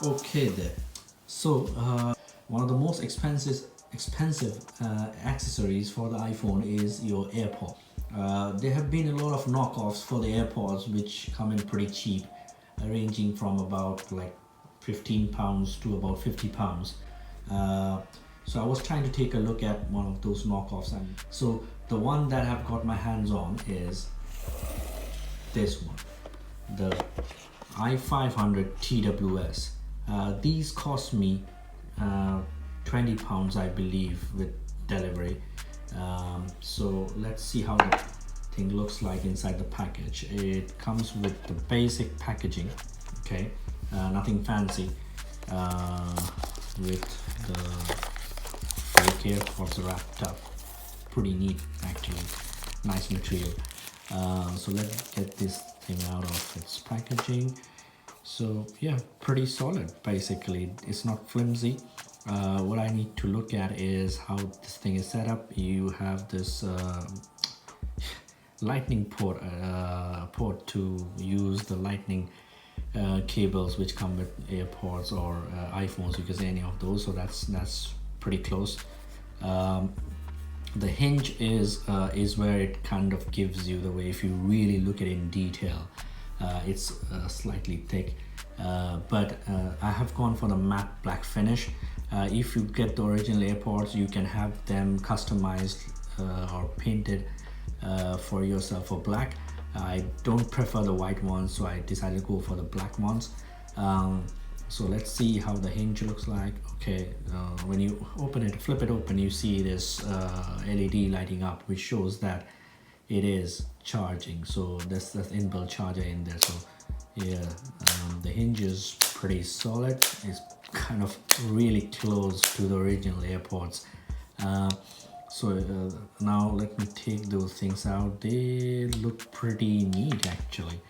Okay there. So one of the most expensive accessories for the iPhone is your AirPod. There have been a lot of knockoffs for the AirPods which come in pretty cheap, ranging from about like £15 to about £50. So I was trying to take a look at one of those knockoffs, and so the one that I've got my hands on is this one, the i500 TWS. These cost me £20, I believe, with delivery. So let's see how the thing looks like inside the package. It comes with the basic packaging, okay, nothing fancy, with the fake AirPods wrapped up. Pretty neat, actually, nice material. So let's get this thing out of its packaging. So yeah, pretty solid. Basically, it's not flimsy. What I need to look at is how this thing is set up. You have this lightning port to use the lightning cables which come with AirPods or iPhones. You can say any of those, so that's pretty close. The hinge is where it kind of gives you the way. If you really look at it in detail, it's slightly thick, but I have gone for the matte black finish. If you get the original AirPods, you can have them customized or painted for yourself for black. I don't prefer the white ones, so I decided to go for the black ones. So let's see how the hinge looks like. Okay, when you open it, flip it open, you see this LED lighting up, which shows that it is charging. So that's inbuilt charger in there. So yeah, the hinge is pretty solid. It's kind of really close to the original AirPods. Now let me take those things out. They look pretty neat, actually.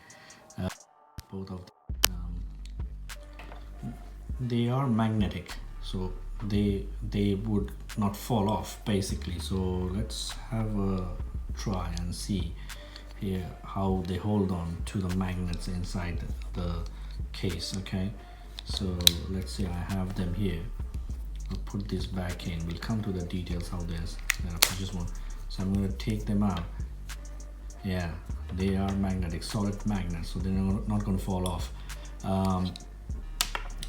Both of them. They are magnetic, so they would not fall off, basically. So let's have a try and see here how they hold on to the magnets inside the case. Okay, so let's say I have them here. I'll put this back in. We'll come to the details how there's just one. So I'm going to take them out. Yeah, they are magnetic, solid magnets, so they're not going to fall off.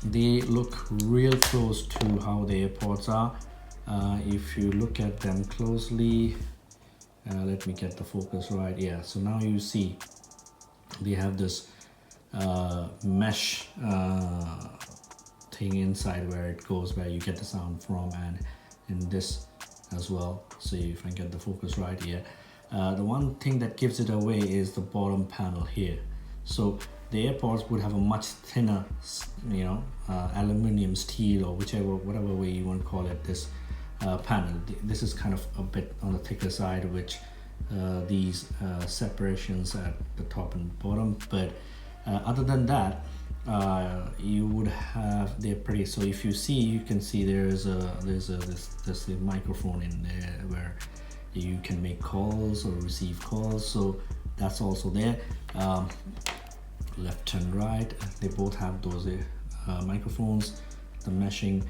They look real close to how the AirPods are. If you look at them closely, let me get the focus right. Yeah, so now you see they have this mesh thing inside where it goes, where you get the sound from, and in this as well. See if I get the focus right here. The one thing that gives it away is the bottom panel here. So the AirPods would have a much thinner, aluminum, steel, or whatever way you want to call it, this panel. This is kind of a bit on the thicker side, which these separations at the top and bottom. But other than that, you would have, they're pretty. So if you see, you can see there's this microphone in there where you can make calls or receive calls. So that's also there. Left and right, they both have those microphones. The meshing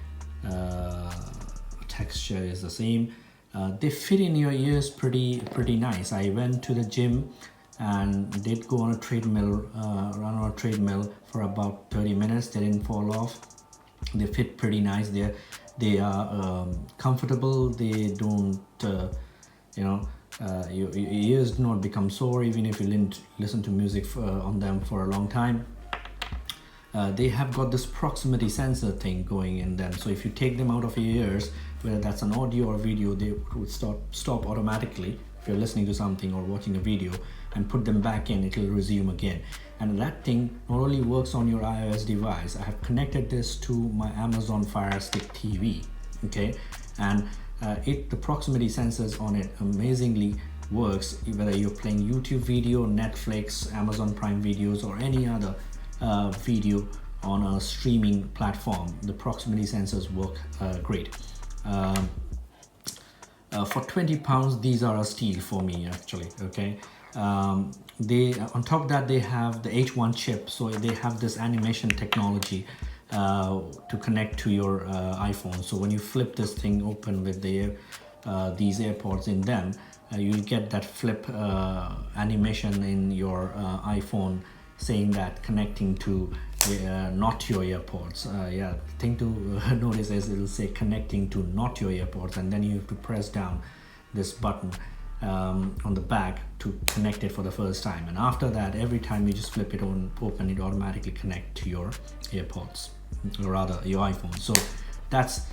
texture is the same. They fit in your ears pretty nice. I went to the gym and did go on a treadmill, run on a treadmill for about 30 minutes. They didn't fall off. They fit pretty nice. They are comfortable. They don't your ears do not become sore even if you didn't listen to music on them for a long time. They have got this proximity sensor thing going in them, so if you take them out of your ears, whether that's an audio or video, they would stop automatically. If you're listening to something or watching a video and put them back in, it will resume again. And that thing not only works on your iOS device. I have connected this to my Amazon Fire Stick TV, okay, and the proximity sensors on it amazingly works whether you're playing YouTube video, Netflix, Amazon Prime videos, or any other video on a streaming platform. The proximity sensors work great. For £20, these are a steal for me, actually. Okay, they on top of that, they have the H1 chip, so they have this animation technology to connect to your iPhone. So when you flip this thing open with these AirPods in them, you'll get that flip animation in your iPhone saying that connecting to not your AirPods. Yeah, the thing to notice is it'll say connecting to not your AirPods, and then you have to press down this button on the back to connect it for the first time. And after that, every time you just flip it open, it automatically connect to your AirPods, or rather your iPhone. So that's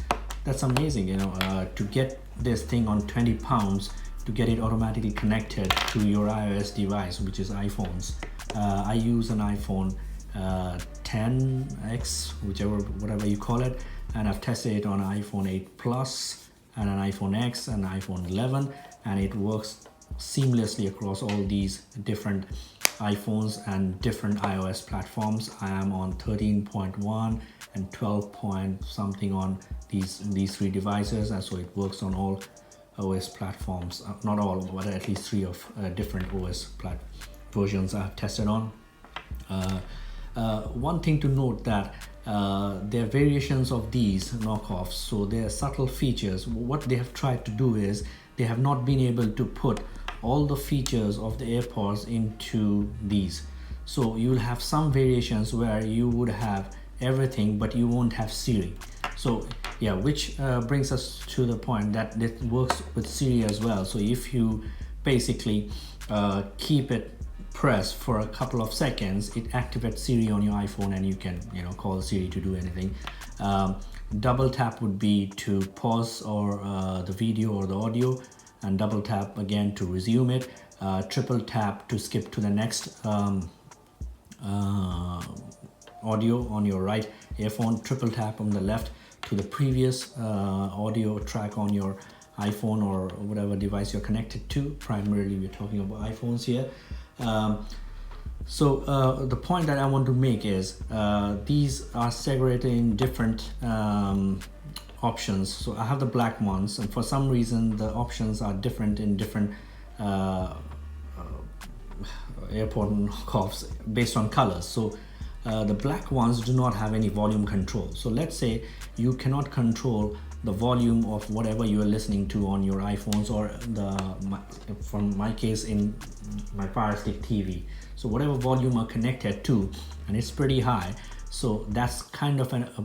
amazing, you know, to get this thing on 20 pounds, to get it automatically connected to your iOS device, which is iPhones. I use an iPhone 10X, whatever you call it, and I've tested it on an iPhone 8 Plus and an iPhone X and iPhone 11, and it works seamlessly across all these different iPhones and different iOS platforms. I am on 13.1 and 12 point something on these three devices, and so it works on all OS platforms, not all, but at least three of different OS versions I've tested on. One thing to note that there are variations of these knockoffs, so there are subtle features. What they have tried to do is they have not been able to put all the features of the AirPods into these. So you will have some variations where you would have everything but you won't have Siri. So yeah, which brings us to the point that it works with Siri as well. So if you basically keep it pressed for a couple of seconds, it activates Siri on your iPhone, and you can, you know, call Siri to do anything. Double tap would be to pause or the video or the audio, and double tap again to resume it. Triple tap to skip to the next audio on your right earphone. Triple tap on the left to the previous audio track on your iPhone or whatever device you're connected to. Primarily we're talking about iPhones here. The point that I want to make is these are segregated in different options. So I have the black ones, and for some reason the options are different in different AirPod knockoffs based on colors. So the black ones do not have any volume control. So let's say you cannot control the volume of whatever you are listening to on your iPhones, or from my case in my Fire Stick TV. So whatever volume are connected to, and it's pretty high. So that's kind of an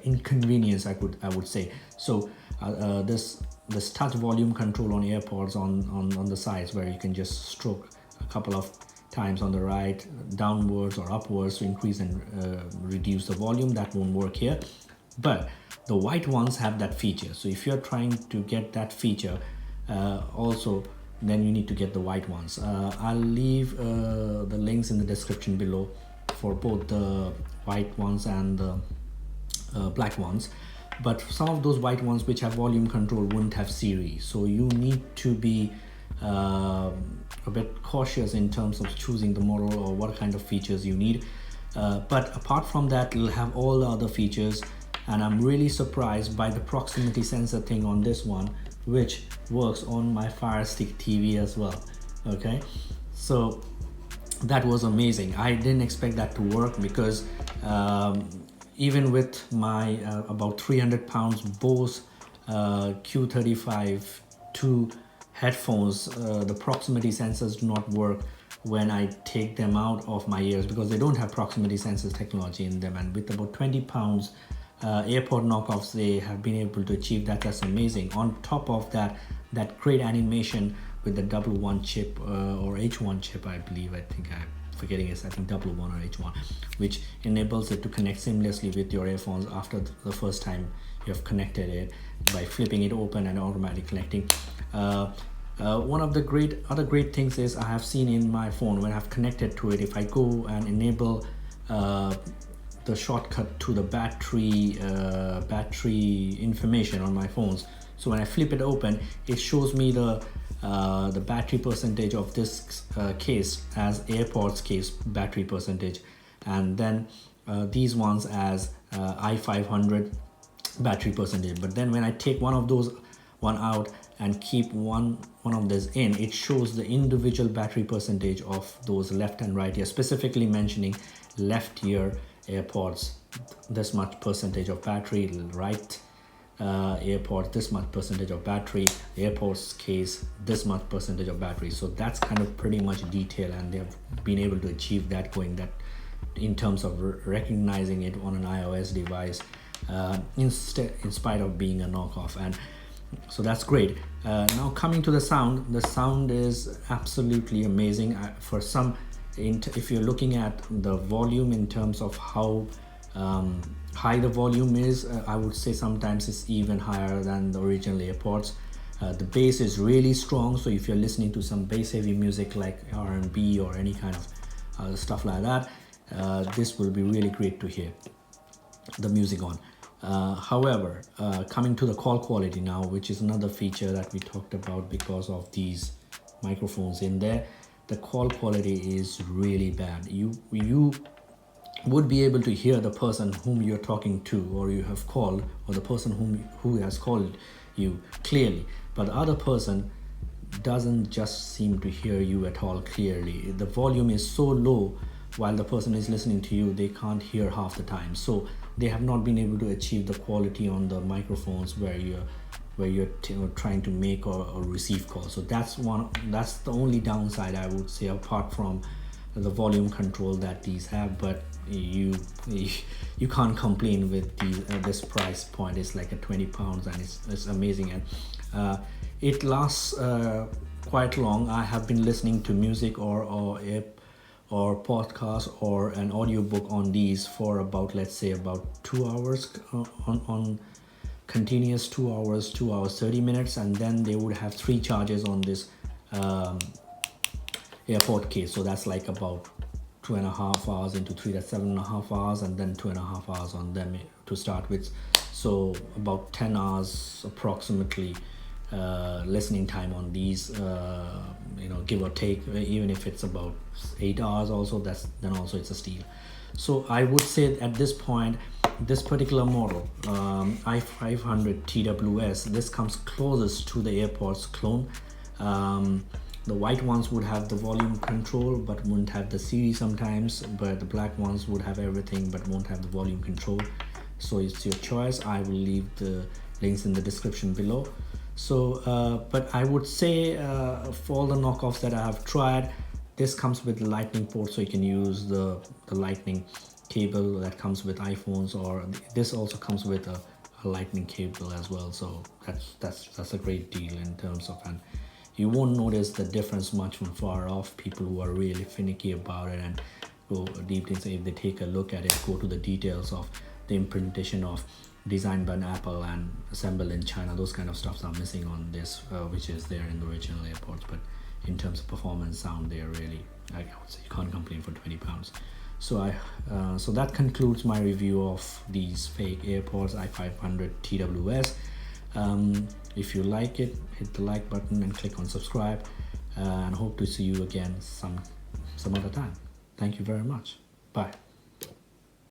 inconvenience, I would say. So this touch volume control on AirPods on the sides, where you can just stroke a couple of times on the right, downwards or upwards to increase and reduce the volume, that won't work here. But the white ones have that feature. So if you're trying to get that feature also, then you need to get the white ones. I'll leave the links in the description below for both the white ones and the black ones. But some of those white ones which have volume control wouldn't have Siri. So you need to be a bit cautious in terms of choosing the model or what kind of features you need. But apart from that, it'll have all the other features. And I'm really surprised by the proximity sensor thing on this one, which works on my Fire Stick TV as well. Okay, so that was amazing. I didn't expect that to work, because even with my about 300 pounds Bose Q35-2 headphones, the proximity sensors do not work when I take them out of my ears, because they don't have proximity sensors technology in them. And with about 20 pounds AirPod knockoffs, they have been able to achieve that. That's amazing. On top of that, that great animation with the W1 chip or H1 chip, I believe. I think I'm forgetting it. I think W1 or H1, which enables it to connect seamlessly with your earphones after the first time you have connected it, by flipping it open and automatically connecting. One of the other great things is I have seen in my phone, when I've connected to it, if I go and enable the shortcut to the battery information on my phones, so when I flip it open, it shows me the battery percentage of this case as AirPods case battery percentage, and then these ones as i500 battery percentage. But then when I take one of those out and keep one of this in, it shows the individual battery percentage of those left and right ear, specifically mentioning left ear AirPods, this much percentage of battery, right AirPods, this much percentage of battery, AirPods case, this much percentage of battery. So that's kind of pretty much detail, and they've been able to achieve that, going that in terms of recognizing it on an iOS device, in spite of being a knockoff. And so that's great. Now coming to the sound is absolutely amazing. For some, if you're looking at the volume in terms of how high the volume is, I would say sometimes it's even higher than the original AirPods. The bass is really strong, so if you're listening to some bass heavy music like R&B or any kind of stuff like that, this will be really great to hear the music on. However, coming to the call quality now, which is another feature that we talked about because of these microphones in there, the call quality is really bad. You would be able to hear the person whom you're talking to or you have called, or the person who has called you clearly, but the other person doesn't just seem to hear you at all clearly. The volume is so low while the person is listening to you, they can't hear half the time. So they have not been able to achieve the quality on the microphones where you're trying to make or receive calls. So that's the only downside, I would say, apart from the volume control that these have. But you can't complain with this price point. It's like £20, and it's amazing, and it lasts quite long. I have been listening to music or podcast or an audiobook on these for about, let's say, about 2 hours on continuous 2 hours, 2 hours 30 minutes, and then they would have 3 charges on this AirPod case. So that's like about 2.5 hours into 3, that's 7.5 hours, and then 2.5 hours on them to start with. So about 10 hours approximately listening time on these, give or take. Even if it's about 8 hours also, then also it's a steal. So I would say at this point, this particular model, i500 TWS, this comes closest to the AirPods clone. The white ones would have the volume control but wouldn't have the Siri sometimes, but the black ones would have everything but won't have the volume control. So it's your choice. I will leave the links in the description below. So but I would say for all the knockoffs that I have tried, this comes with the lightning port, so you can use the lightning cable that comes with iPhones, or this also comes with a lightning cable as well. So that's a great deal in terms of, and you won't notice the difference much from far off. People who are really finicky about it and go deep into, if they take a look at it, go to the details of the implementation of designed by Apple and assembled in China, those kind of stuffs are missing on this, which is there in the original AirPods. But in terms of performance, sound, they are really, I would say, you can't complain for £20. So so that concludes my review of these fake AirPods i500 TWS. If you like it, hit the like button and click on subscribe, and hope to see you again some other time. Thank you very much. Bye.